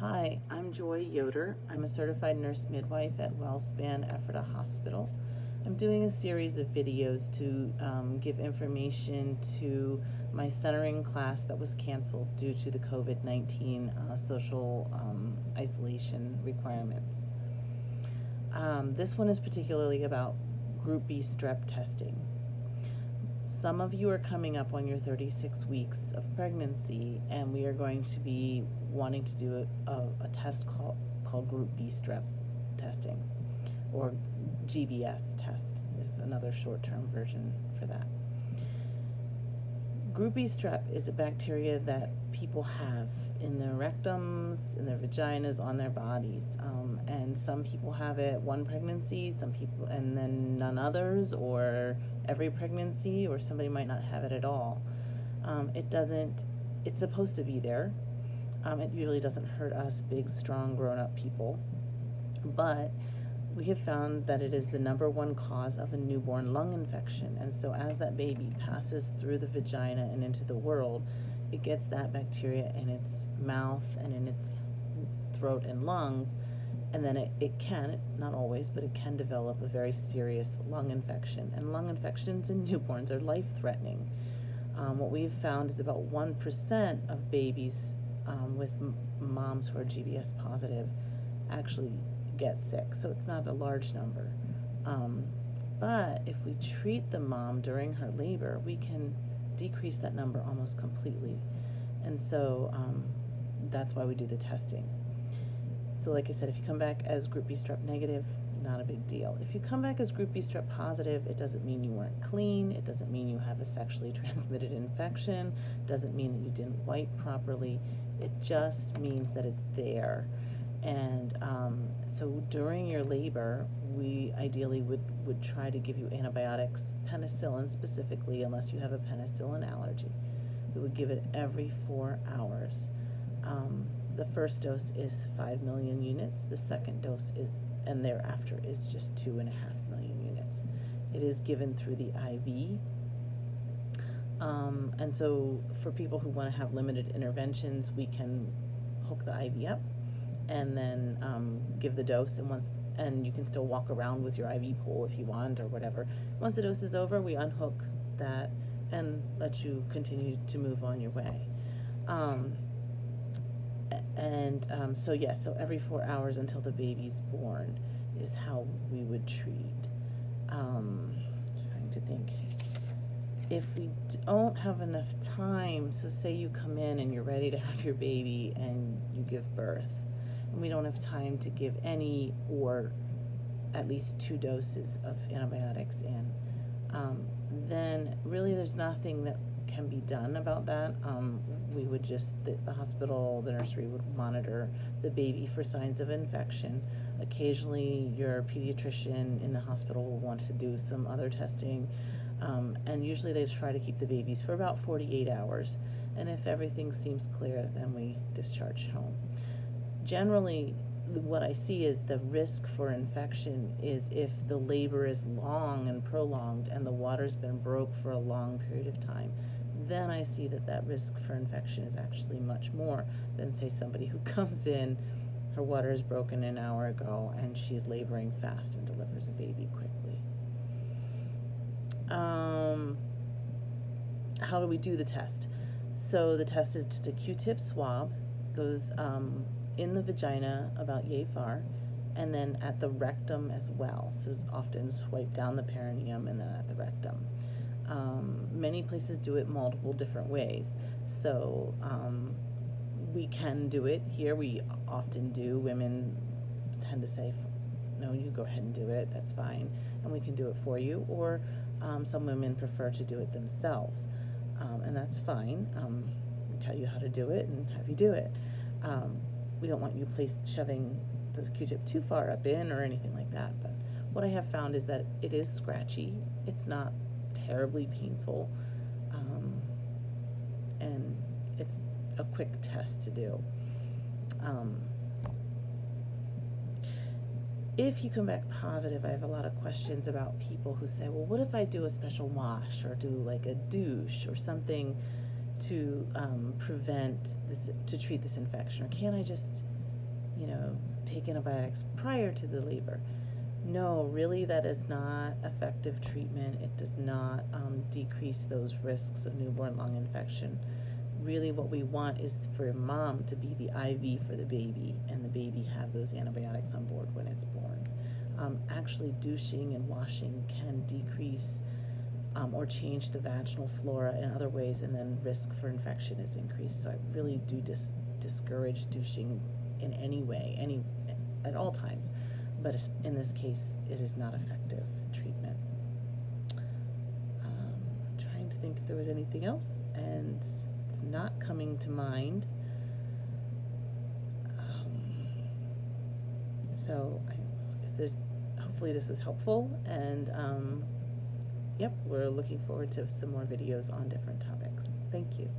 Hi, I'm Joy Yoder. I'm a certified nurse midwife at WellSpan Ephrata Hospital. I'm doing a series of videos to give information to my centering class that was canceled due to the COVID-19 social isolation requirements. This one is particularly about Group B Strep testing. Some of you are coming up on your 36 weeks of pregnancy, and we are going to be wanting to do a test called Group B Strep testing, or GBS test is another short-term version for that. Group B Strep is a bacteria that people have in their rectums, in their vaginas, on their bodies. And some people have it one pregnancy, some people, and then none others, or every pregnancy, or somebody might not have it at all. It's supposed to be there. It usually doesn't hurt us big, strong, grown-up people. But we have found that it is the #1 cause of a newborn lung infection. And so as that baby passes through the vagina and into the world, it gets that bacteria in its mouth and in its throat and lungs. And then it can, not always, but it can develop a very serious lung infection. And lung infections in newborns are life-threatening. What we've found is about 1% of babies with moms who are GBS positive actually get sick, so it's not a large number. But if we treat the mom during her labor, we can decrease that number almost completely. And so that's why we do the testing. So like I said, if you come back as Group B Strep negative, not a big deal. If you come back as Group B Strep positive, it doesn't mean you weren't clean. It doesn't mean you have a sexually transmitted infection. It doesn't mean that you didn't wipe properly. It just means that it's there. And so during your labor, we ideally would try to give you antibiotics, penicillin specifically, unless you have a penicillin allergy. We would give it every 4 hours. The first dose is 5 million units. The second dose is, and thereafter, is just 2.5 million units. It is given through the IV. And so for people who want to have limited interventions, we can hook the IV up and then give the dose, and you can still walk around with your IV pole if you want or whatever. Once the dose is over, we unhook that and let you continue to move on your way. So every 4 hours until the baby's born is how we would treat. Trying to think. If we don't have enough time, so say you come in and you're ready to have your baby and you give birth, and we don't have time to give any or at least 2 doses of antibiotics in, then really there's nothing that can be done about that. We would just, the hospital, the nursery would monitor the baby for signs of infection. Occasionally your pediatrician in the hospital will want to do some other testing, and usually they try to keep the babies for about 48 hours. And if everything seems clear, then we discharge home. Generally, what I see is the risk for infection is if the labor is long and prolonged and the water's been broke for a long period of time. Then I see that risk for infection is actually much more than, say, somebody who comes in, her water is broken an hour ago, and she's laboring fast and delivers a baby quickly. How do we do the test? So the test is just a Q-tip swab, goes in the vagina about yay far, and then at the rectum as well. So it's often swiped down the perineum and then at the rectum. Many places do it multiple different ways. So we can do it here. We often do. Women tend to say, no, you go ahead and do it. That's fine. And we can do it for you. Or some women prefer to do it themselves. And that's fine. We tell you how to do it and have you do it. We don't want you shoving the Q-tip too far up in or anything like that. But what I have found is that it is scratchy. It's not terribly painful. And it's a quick test to do. If you come back positive, I have a lot of questions about people who say, well, what if I do a special wash or do like a douche or something to prevent this, to treat this infection? Or can't I just take antibiotics prior to the labor. No, really, that is not effective treatment. It does not decrease those risks of newborn lung infection. Really, what we want is for mom to be the IV for the baby, and the baby have those antibiotics on board when it's born. Actually, douching and washing can decrease or change the vaginal flora in other ways, and then risk for infection is increased. So I really do discourage douching in any way, at all times. But in this case, it is not effective treatment. I'm trying to think if there was anything else, and it's not coming to mind. Hopefully this was helpful, and yep, we're looking forward to some more videos on different topics. Thank you.